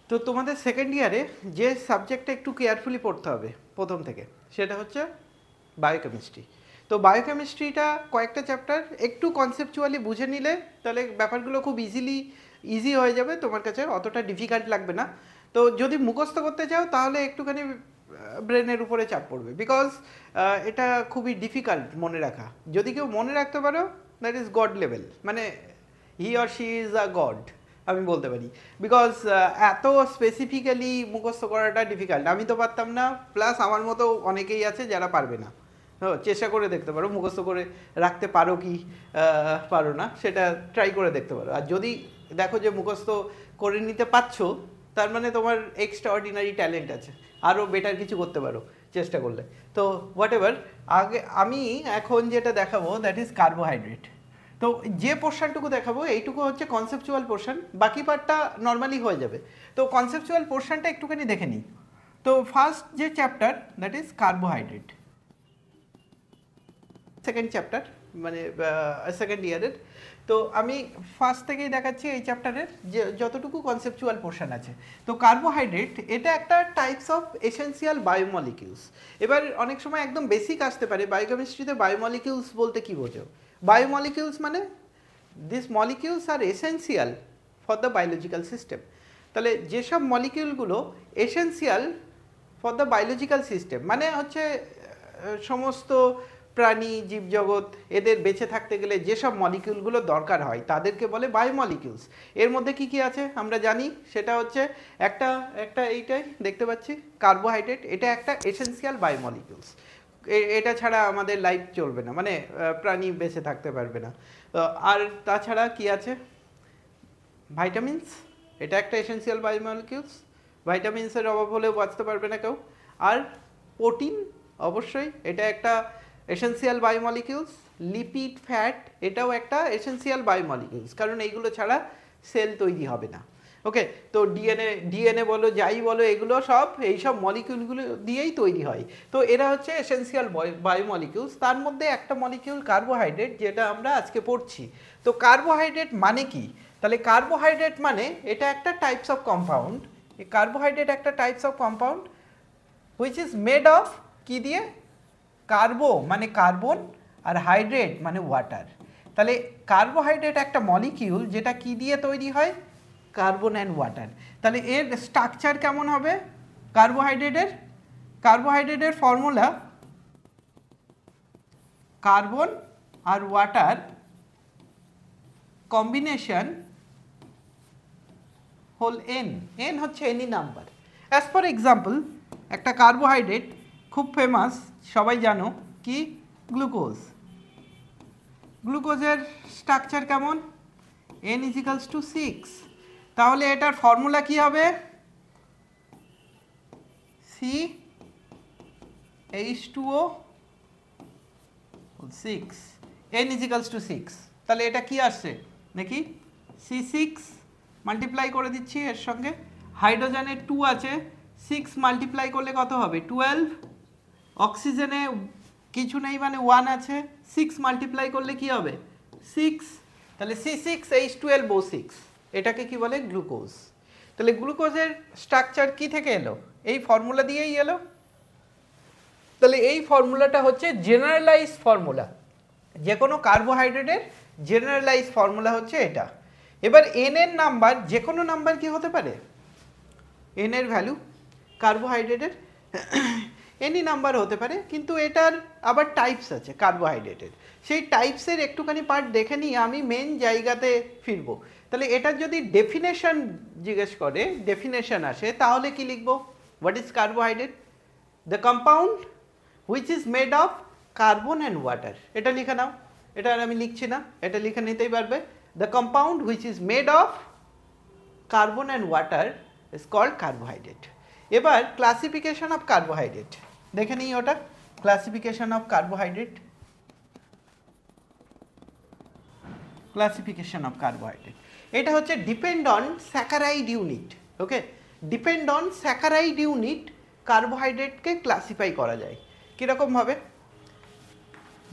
তো তোমাদের সেকেন্ড ইয়ারে যে সাবজেক্টটা একটু কেয়ারফুলি পড়তে হবে প্রথম থেকে, সেটা হচ্ছে বায়োকেমিস্ট্রি। তো বায়োকেমিস্ট্রিটা কয়েকটা চ্যাপ্টার একটু কনসেপচুয়ালি বুঝে নিলে তাহলে ব্যাপারগুলো খুব ইজি হয়ে যাবে, তোমার কাছে অতটা ডিফিকাল্ট লাগবে না। তো যদি মুখস্থ করতে চাও তাহলে একটুখানি ব্রেনের উপরে চাপ পড়বে, বিকজ এটা খুবই ডিফিকাল্ট মনে রাখা। যদি কেউ মনে রাখতে পারো, দ্যাট ইজ গড লেভেল, মানে he or she is a god, আমি বলতে পারি। বিকজ এত স্পেসিফিক্যালি মুখস্থ করাটা ডিফিকাল্ট, আমি তো পারতাম না, প্লাস আমার মতো অনেকেই আছে যারা পারবে না। চেষ্টা করে দেখতে পারো, মুখস্থ করে রাখতে পারো কি পারো না সেটা ট্রাই করে দেখতে পারো। আর যদি দেখো যে মুখস্থ করে নিতে পারছো, তার মানে তোমার এক্সট্রা অর্ডিনারি ট্যালেন্ট আছে, আরও বেটার কিছু করতে পারো চেষ্টা করলে। তো হোয়াট এভার, আগে আমি এখন যেটা দেখাবো দ্যাট ইজ কার্বোহাইড্রেট। তো যে পোর্শনটুকু দেখাবো এইটুকু হচ্ছে কনসেপচুয়াল পোর্শন, বাকি পার্টটা নর্মালি হয়ে যাবে। তো কনসেপচুয়াল পোর্শনটা একটুখানি দেখে নিই। তো ফার্স্ট যে chapter that is carbohydrate, second chapter, মানে সেকেন্ড ইয়ারের। তো আমি ফার্স্ট থেকেই দেখাচ্ছি এই চ্যাপ্টারের যে যতটুকু কনসেপচুয়াল পোর্শন আছে। তো কার্বোহাইড্রেট এটা একটা টাইপস অফ এসেন্সিয়াল বায়োমলিকিউলস। এবার অনেক সময় একদম বেসিক আসতে পারে, বায়োকেমিস্ট্রিতে বায়োমলিকিউলস বলতে কী বোঝো? বায়োমলিকিউলস মানে this molecules are essential for the biological system. তাহলে যেসব মলিকিউলগুলো essential for the biological system, মানে হচ্ছে সমস্ত প্রাণী জীবজগৎ এদের বেঁচে থাকতে গেলে যেসব মলিকিউলগুলো দরকার হয় তাদেরকে বলে বায়োমলিকিউলস। এর মধ্যে কি কি আছে আমরা জানি, সেটা হচ্ছে একটা একটা এইটাই দেখতে পাচ্ছি কার্বোহাইড্রেট, এটা একটা এসেন্সিয়াল বায়োমলিকিউলস। এটা ছাড়া আমাদের লাইফ চলবে না, মানে প্রাণী বেঁচে থাকতে পারবে না। আর তাছাড়া কি আছে, ভাইটামিনস, এটা একটা এসেন্সিয়াল বায়োমলিকিউলস, ভাইটামিনসের অভাব হলেও বাঁচতে পারবে না কেউ। আর প্রোটিন অবশ্যই, এটা একটা এসেন্সিয়াল বায়োমলিকিউলস। লিপিড, ফ্যাট, এটাও একটা এসেন্সিয়াল বায়োমলিকিউলস, কারণ এইগুলো ছাড়া সেল তৈরি হবে না। ওকে, তো ডিএনএ বলো যাই বলো, এগুলো সব এইসব মলিকিউলগুলো দিয়েই তৈরি হয়। তো এরা হচ্ছে এসেন্সিয়াল বায়োমলিকিউলস। তার মধ্যে একটা মলিকিউল কার্বোহাইড্রেট, যেটা আমরা আজকে পড়ছি। তো কার্বোহাইড্রেট মানে কি? তাহলে কার্বোহাইড্রেট মানে এটা একটা টাইপস অফ কম্পাউন্ড। এই কার্বোহাইড্রেট একটা types of compound which is made of কি দিয়ে? কার্বো মানে কার্বন, আর হাইড্রেট মানে ওয়াটার। তাহলে কার্বোহাইড্রেট একটা মলিকিউল যেটা কি দিয়ে তৈরি হয়? Carbon and water. তাহলে এর স্ট্রাকচার কেমন হবে কার্বোহাইড্রেটের ফর্মুলা কার্বন আর ওয়াটার কম্বিনেশন হোল এন হচ্ছে any number. As for example, একটা কার্বোহাইড্রেট খুব ফেমাস, সবাই জানো কি? গ্লুকোজ। গ্লুকোজের স্ট্রাকচার কেমন? n ইজিক্যালস two 6। তাহলে এটার ফর্মুলা কি হবে? CH2O 6, n ইজিক্যালস two 6। তাহলে এটা কি আসছে দেখি, C6 মাল্টিপ্লাই করে দিচ্ছি, এর সঙ্গে হাইড্রোজেনের 2 আছে, 6 মাল্টিপ্লাই করলে কত হবে? 12। অক্সিজেনে কিছু নেই মানে 1 আছে, 6 মাল্টিপ্লাই করলে কি হবে? 6। তাহলে C6H12O6, এটাকে কি বলে? গ্লুকোজ। তাহলে গ্লুকোজের স্ট্রাকচার কি থেকে এলো? এই ফর্মুলা দিয়েই এলো। তাহলে এই ফর্মুলাটা হচ্ছে জেনারেলাইজ ফর্মুলা, যে কোনো কার্বোহাইড্রেটের জেনারেলাইজ ফর্মুলা হচ্ছে এটা। এবার এন এর নাম্বার, যে কোনো নাম্বার কি হতে পারে? এন এর ভ্যালু কার্বোহাইড্রেটের এনি নাম্বার হতে পারে, কিন্তু এটার আবার টাইপস আছে কার্বোহাইড্রেটের। সেই টাইপসের একটুখানি পার্ট দেখে নিয়ে আমি মেন জায়গাতে ফিরবো। তাহলে এটার যদি ডেফিনেশন জিজ্ঞেস করে, ডেফিনেশন আসে, তাহলে কি লিখবো? What is carbohydrate? The compound which is made of carbon and water. এটা লিখে নাও, এটা আর আমি লিখছি না, এটা লিখে নিতেই পারবে। The compound which is made of carbon and water is called carbohydrate. এবার ক্লাসিফিকেশন অফ কার্বোহাইড্রেট দেখে নিই, ওটা classification of carbohydrate. Classification of carbohydrate, এটা হচ্ছে depend on saccharide unit. Okay, depend on saccharide unit কার্বোহাইড্রেটকে ক্লাসিফাই করা যায়। কীরকমভাবে?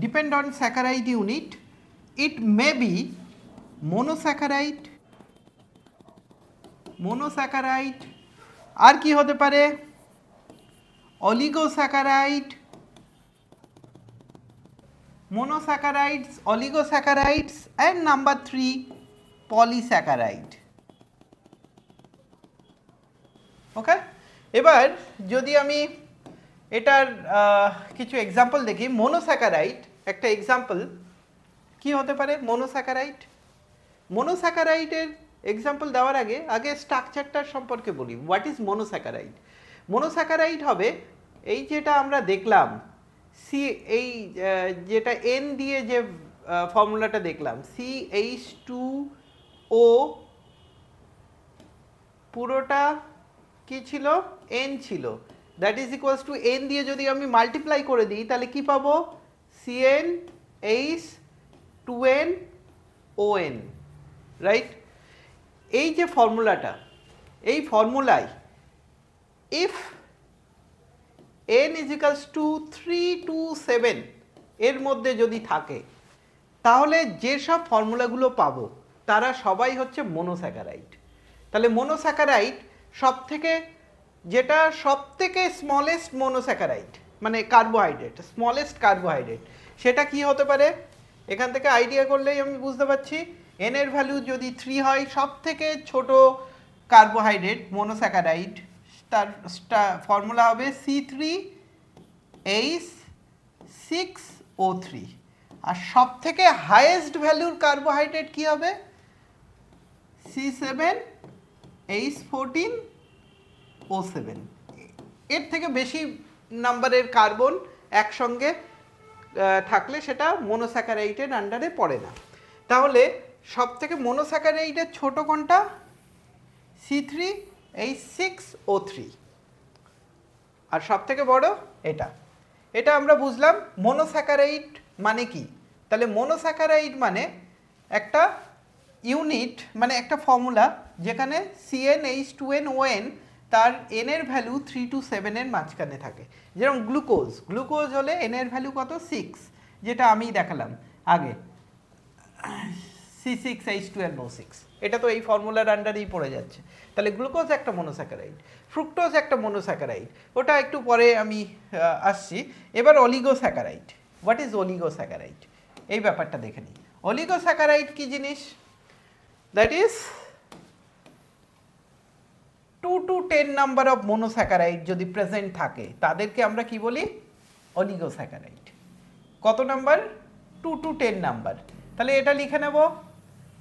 Depend on saccharide unit, it may be monosaccharide, monosaccharide. আর কি হতে পারে? Oligosaccharide, monosaccharides, oligosaccharides, and number 3 polysaccharide. Okay, এবার যদি আমি এটার কিছু এক্সাম্পল দেখি। মনোস্যাকারাইড একটা এক্সাম্পল কি হতে পারে? মনোস্যাকারাইডের এক্সাম্পল দেওয়ার আগে স্ট্রাকচারটার সম্পর্কে বলি। What is monosaccharide? মনোস্যাকারাইড হবে এই যেটা আমরা দেখলাম, এই যেটা এন দিয়ে যে ফর্মুলাটা দেখলাম, CH2O পুরোটা কি ছিল? এন ছিল। That is equals to N দিয়ে যদি আমি মাল্টিপ্লাই করে দিই তাহলে কি পাবো? CnH2nOn, right? এই যে ফর্মুলাটা, এই ফর্মুলায় if n is equals to 3 to 7 এর মধ্যে যদি থাকে তাহলে যেসব ফর্মুলাগুলো পাবো তারা সবাই হচ্ছে মনোস্যাকারাইড। তাহলে মনোস্যাকারাইড যেটা সব থেকে স্মলেস্ট মনোস্যাকারাইড, মানে কার্বোহাইড্রেট, স্মলেস্ট কার্বোহাইড্রেট, সেটা কি হতে পারে? এখান থেকে আইডিয়া করলেই আমি বুঝতে পারছি। n এর ভ্যালু যদি 3 হয়, সব থেকে ছোট কার্বোহাইড্রেট মনোস্যাকারাইড, তার ফর্মুলা হবে C3H6O3। আর সব থেকে হাইয়েস্ট ভ্যালুর কার্বোহাইড্রেট কি হবে? C7H14O7। এর থেকে বেশি নাম্বারের কার্বন একসঙ্গে থাকলে সেটা মনোস্যাকারাইডের আন্ডারে পড়ে না। তাহলে সব থেকে মনোস্যাকারাইডের ছোট কোনটা? C3H6O3। আর সব থেকে বড় এটা আমরা বুঝলাম। মনোস্যাকারাইড মানে কি? তাহলে মনোস্যাকারাইড মানে একটা ইউনিট, মানে একটা ফর্মুলা যেখানে CnH2nOn তার n এর ভ্যালু 3 to 7 এর মাঝখানে থাকে। যেরকম গ্লুকোজ হলে n এর ভ্যালু কত? 6, যেটা আমি দেখালাম আগে, C6H12O6। এটা তো এই ফর্মুলার আন্ডারেই পড়ে যাচ্ছে। তাহলে গ্লুকোজ একটা মনোস্যাকারাইড, ফ্রুক্টোজ একটা মনোস্যাকারাইড, ওটা একটু পরে আমি আসছি। এবার অলিগোস্যাকারাইড। What is oligosaccharide? এই ব্যাপারটা দেখে নিই। অলিগোস্যাকারাইড কি জিনিস? That is 2 to 10 number of monosaccharide যদি প্রেজেন্ট থাকে তাদেরকে আমরা কি বলি? অলিগোস্যাকারাইড। কত নাম্বার? 2 to 10 number. তাহলে এটা লিখে নেব।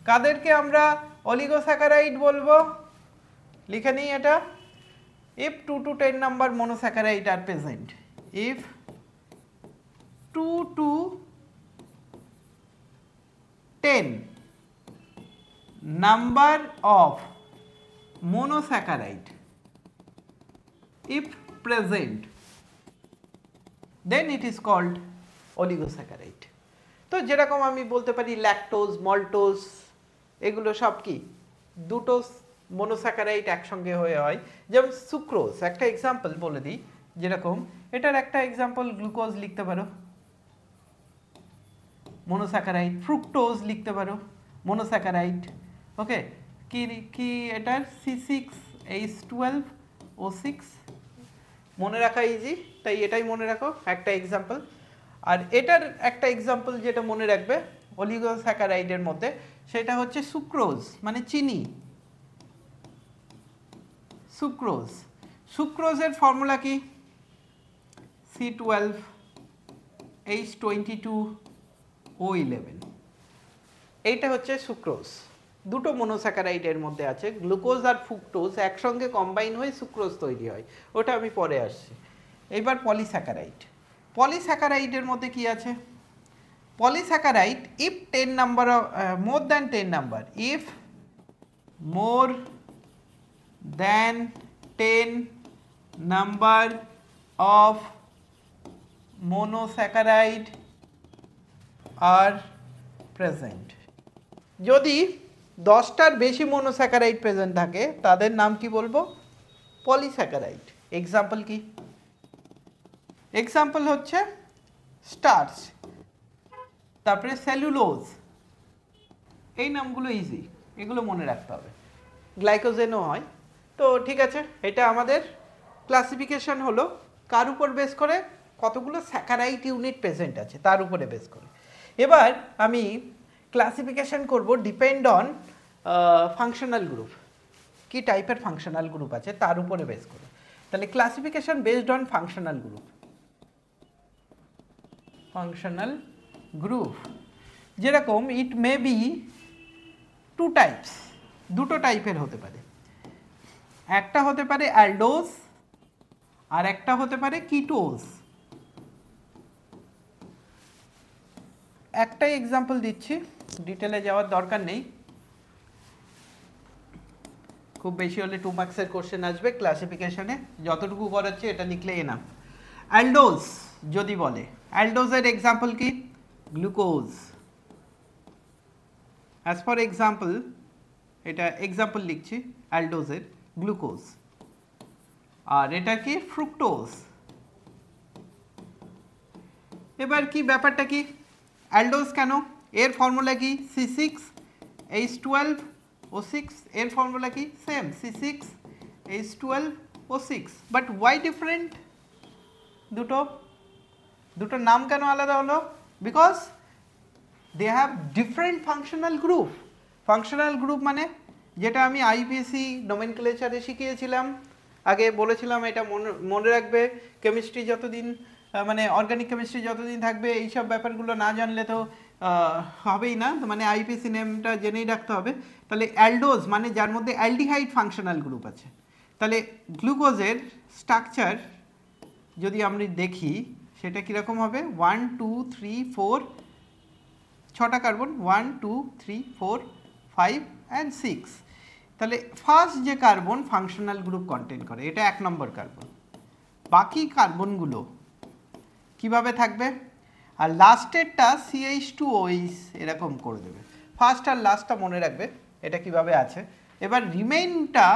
কাদেরকে আমরা অলিগোস্যাকারাইড বলবো? লিখে নিই এটা। if 2 to 10 number monosaccharide are present, if 2 to 10 number of monosaccharide if present, then it is called oligosaccharide. তো যেরকম আমি বলতে পারি ল্যাকটোজ, মল্টোজ, এগুলো সব কি দুটো মনোস্যাকারাইড একসঙ্গে হয়ে হয়। যেমন সুক্রোজ একটা এক্সাম্পল বলে দিই, যেরকম এটার একটা এক্সাম্পল গ্লুকোজ লিখতে পারো মনোস্যাকারাইড, ফ্রুক্টোজ লিখতে পারো মনোস্যাকারাইড। ওকে, কি এটার C6H12O6 মনে রাখা ইজি, তাই এটাই মনে রাখো একটা এক্সাম্পল। আর এটার একটা এক্সাম্পল যেটা মনে রাখবে অলিগোস্যাকারাইডের মধ্যে, সেটা হচ্ছে সুক্রোজ, মানে চিনি। সুক্রোজের ফর্মুলা কি? C12H22O11। এইটা হচ্ছে সুক্রোজ। দুটো মনোস্যাকারাইডের মধ্যে আছে, গ্লুকোজ আর ফ্রুক্টোজ একসঙ্গে কম্বাইন হয়ে সুক্রোজ তৈরি হয়, ওটা আমি পরে আসছি। এবার পলিস্যাকারাইডের মধ্যে কি আছে? Polysaccharide if 10 number more than 10 number, if more than 10 number of monosaccharide are present। যদি 10টার বেশি মনোস্যাকারাইড প্রেজেন্ট থাকে তাদের নাম কি বলবো? পলিস্যাকারাইড। এক্সাম্পল কি? এক্সাম্পল হচ্ছে স্টার্চ, তারপরে সেলুলোজ। এই নামগুলো ইজি, এগুলো মনে রাখতে হবে। গ্লাইকোজেনও হয়। তো ঠিক আছে, এটা আমাদের ক্লাসিফিকেশন হলো কার উপর বেস করে, কতগুলো স্যাকারাইড ইউনিট প্রেজেন্ট আছে তার উপরে বেস করে। এবার আমি ক্লাসিফিকেশন করব ডিপেন্ড অন ফাংশনাল গ্রুপ, কি টাইপের ফাংশনাল গ্রুপ আছে তার উপরে বেস করে। তাহলে classification based on functional group. Functional group যেরকম ইট মে বি টু টাইপস, দুটো টাইপের হতে পারে, একটা হতে পারে অ্যালডোজ আর একটা হতে পারে কিটোজ। একটাই এক্সাম্পল দিচ্ছি, ডিটেলে যাওয়ার দরকার নেই, খুব বেশি হলে 2 মার্কসের কোশ্চেন আসবে ক্লাসিফিকেশনে, যতটুকু করাচ্ছে এটা লিখলেই এনাফ। অ্যালডোজ যদি বলে, অ্যালডোজের এক্সাম্পল কি, গ্লুকোজ। অ্যাজ ফর এক্সাম্পল, এটা এক্সাম্পল লিখছি অ্যালডোজের, গ্লুকোজ। আর এটা কি, ফ্রুক্টোজ। এবার কি ব্যাপারটা কি, অ্যালডোজ কেন, এর ফর্মুলা কি C6H12O6, এর ফর্মুলা কি same C6H12O6, but why different, দুটো নাম কেন আলাদা হলো, because they have different functional group. Functional group মানে যেটা আমি আইপিএসসি নোমেনক্লেচারে শিখিয়েছিলাম, আগে বলেছিলাম, এটা মনে রাখবে, কেমিস্ট্রি যতদিন মানে অর্গানিক কেমিস্ট্রি যতদিন থাকবে এইসব ব্যাপারগুলো না জানলে তো হবেই না, মানে আইপিএসসি নেমটা জেনেই রাখতে হবে। তাহলে অ্যালডোজ মানে যার মধ্যে অ্যালডিহাইড ফাংশনাল গ্রুপ আছে। তাহলে গ্লুকোজের স্ট্রাকচার যদি আমরা দেখি সেটা কীরকম হবে, 1 2 3 4, 6টা কার্বন, 1 2 3 4 5 and 6। তাহলে ফার্স্ট যে কার্বন ফাংশনাল গ্রুপ কন্টেন করে, এটা 1 নম্বর কার্বন। বাকি কার্বনগুলো কিভাবে থাকবে, আর লাস্টেরটা CH2OH এরকম করে দেবে। ফার্স্ট আর লাস্টটা মনে রাখবে এটা কিভাবে আছে। এবার রিমেইনটা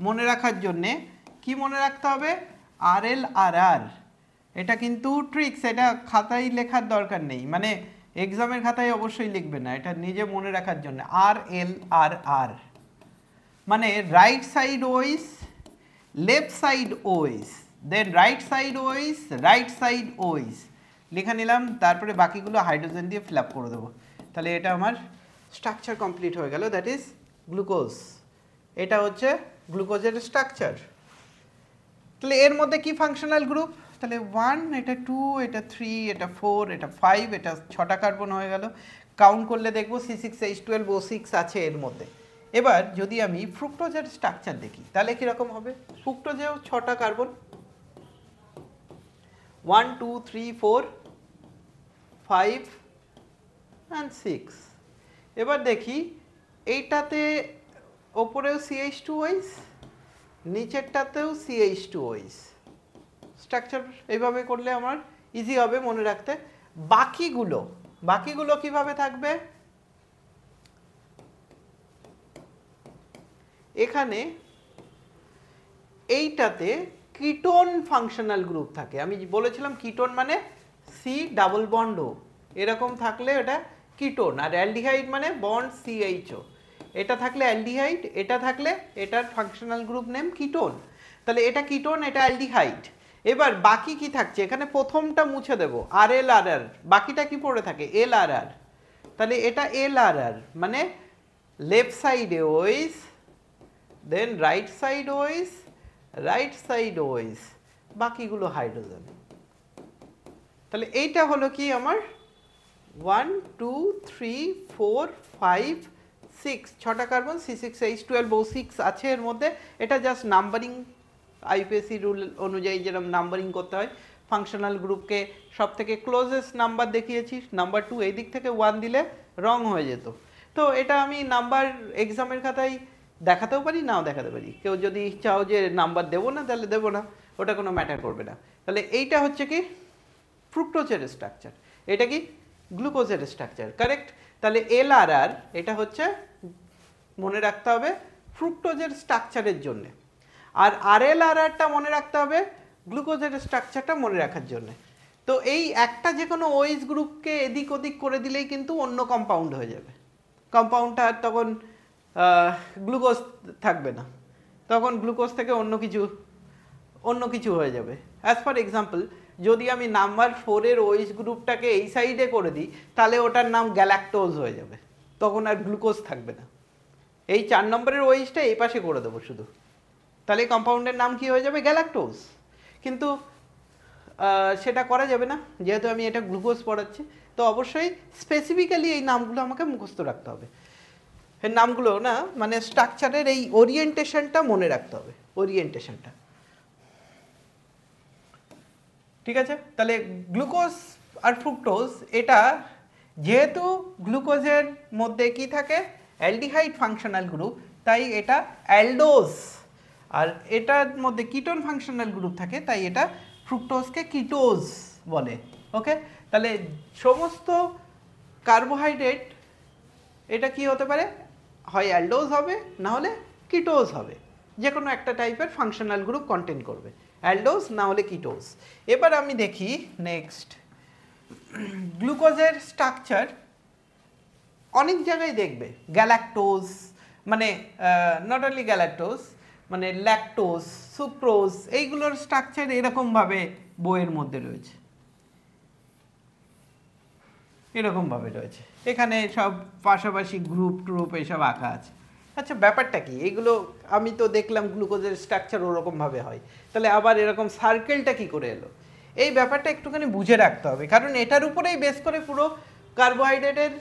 মনে রাখার জন্যে কি মনে রাখতে হবে, RLRR। এটা কিন্তু ট্রিক্স, এটা খাতায় লেখার দরকার নেই, মানে এক্সামের খাতায় অবশ্যই লিখবে না, এটা নিজে মনে রাখার জন্য। RLRR মানে right side OH, left side OH, then right side OH, right side OH লিখে নিলাম, তারপরে বাকিগুলো হাইড্রোজেন দিয়ে ফিল আপ করে দেবো। তাহলে এটা আমার স্ট্রাকচার কমপ্লিট হয়ে গেল, দ্যাট ইজ গ্লুকোজ। এটা হচ্ছে গ্লুকোজের স্ট্রাকচার। তাহলে এর মধ্যে কি ফাংশনাল গ্রুপ, তাহলে 1, এটা 2, এটা 3, এটা 4, এটা 5, এটা 6টা কার্বন হয়ে গেল। কাউন্ট করলে দেখবো C6H12O6 আছে এর মধ্যে। এবার যদি আমি ফ্রুক্টোজের স্ট্রাকচার দেখি তাহলে কীরকম হবে, ফ্রুক্টোজেও 6টা কার্বন, 1 2 3 4 5 and 6। এবার দেখি এইটাতে ওপরেও CH2OH, নিচেরটাতেও CH2OH। স্ট্রাকচার এইভাবে করলে আমার ইজি হবে মনে রাখতে। বাকিগুলো কিভাবে থাকবে, এখানে এইটাতে কিটোন ফাংশনাল গ্রুপ থাকে। আমি বলেছিলাম কিটোন মানে C ডাবল বন্ড O, এরকম থাকলে এটা কিটোন। আর অ্যালডিহাইড মানে বন্ড CHO, এটা থাকলে অ্যালডিহাইড, এটা থাকলে এটার ফাংশনাল গ্রুপ নেম কিটোন। তাহলে এটা কিটোন, এটা অ্যালডিহাইড। এবার বাকি কি থাকছে, এখানে প্রথমটা মুছে দেবো RLRR, বাকিটা কি পড়ে থাকে LRR। তাহলে এটা LRR মানে লেফট সাইডে OH, then right side OH, right side OH, বাকিগুলো হাইড্রোজেন। তাহলে এইটা হলো কি আমার 1 2 3 4 5 6, 6টা কার্বন, C6H12O6 আছে এর মধ্যে। এটা জাস্ট নাম্বারিং, আইপিএসসি রুল অনুযায়ী যেরকম নাম্বারিং করতে হয়। ফাংশনাল গ্রুপকে সব থেকে ক্লোজেস্ট নাম্বার দেখিয়েছি, নাম্বার 2, এই দিক থেকে 1 দিলে রং হয়ে যেত। তো এটা আমি নাম্বার এক্সামের খাতায় দেখাতেও পারি, নাও দেখাতে পারি। কেউ যদি চাও যে নাম্বার দেবো না তাহলে দেবো না, ওটা কোনো ম্যাটার করবে না। তাহলে এইটা হচ্ছে কি ফ্রুক্টোজের স্ট্রাকচার, এটা কি গ্লুকোজের স্ট্রাকচার, কারেক্ট। তাহলে LRR এটা হচ্ছে মনে রাখতে হবে ফ্রুক্টোজের স্ট্রাকচারের জন্য, আর RLRRটা মনে রাখতে হবে গ্লুকোজের স্ট্রাকচারটা মনে রাখার জন্য। তো এই একটা যে কোনো OH গ্রুপকে এদিক ওদিক করে দিলেই কিন্তু অন্য কম্পাউন্ড হয়ে যাবে। কম্পাউন্ডটা তখন গ্লুকোজ থাকবে না, তখন গ্লুকোজ থেকে অন্য কিছু হয়ে যাবে। অ্যাজ ফর এক্সাম্পল, যদি আমি নাম্বার 4 এর ওএইচ গ্রুপটাকে এই সাইডে করে দিই, তাহলে ওটার নাম গ্যালাক্টোজ হয়ে যাবে, তখন আর গ্লুকোজ থাকবে না। এই 4 নম্বরের ওএইচটা এই পাশে করে দেবো শুধু, তাহলে কম্পাউন্ডের নাম কি হয়ে যাবে? গ্যালাক্টোজ। কিন্তু সেটা করা যাবে না, যেহেতু আমি এটা গ্লুকোজ পড়াচ্ছি। তো অবশ্যই স্পেসিফিক্যালি এই নামগুলো আমাকে মুখস্থ রাখতে হবে। এই নামগুলো না, মানে স্ট্রাকচারের এই ওরিয়েন্টেশনটা মনে রাখতে হবে, ওরিয়েন্টেশনটা। ঠিক আছে, তাহলে গ্লুকোজ আর ফ্রুক্টোজ, এটা যেহেতু গ্লুকোজের মধ্যে কি থাকে? অ্যালডিহাইড ফাংশনাল গ্রুপ, তাই এটা অ্যালডোজ। আর এটার মধ্যে কিটোন ফাংশনাল গ্রুপ থাকে, তাই এটা ফ্রুক্টোজকে কিটোজ বলে। ওকে, তাহলে সমস্ত কার্বোহাইড্রেট এটা কি হতে পারে? হয় অ্যালডোজ হবে, না হলে কিটোজ হবে, যে কোনো একটা টাইপের ফাংশনাল গ্রুপ কন্টেন করবে, অ্যালডোজ না হলে কিটোজ। এবার আমি দেখি নেক্সট, গ্লুকোজের স্ট্রাকচার অনেক জায়গায় দেখবে গ্যালাক্টোজ, মানে নট অনলি গ্যালাক্টোজ, মানে ল্যাকটোজ, সুক্রোজ, এইগুলোর স্ট্রাকচার এরকমভাবে বইয়ের মধ্যে রয়েছে, এরকমভাবে রয়েছে। এখানে সব পাশাপাশি গ্রুপ ট্রুপ এইসব আঁকা আছে। আচ্ছা, ব্যাপারটা কি? এগুলো আমি তো দেখলাম গ্লুকোজের স্ট্রাকচার ওরকমভাবে হয়, তাহলে আবার এরকম সার্কেলটা কি করে এলো? এই ব্যাপারটা একটুখানি বুঝে রাখতে হবে, কারণ এটার উপরেই বেস করে পুরো কার্বোহাইড্রেটের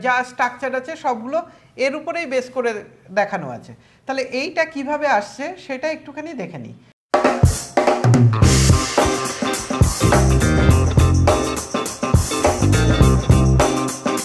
যা স্ট্রাকচার আছে সবগুলো এর উপরেই বেস করে দেখানো আছে। তাহলে এইটা কিভাবে আসছে সেটা একটুখানি দেখে নিই।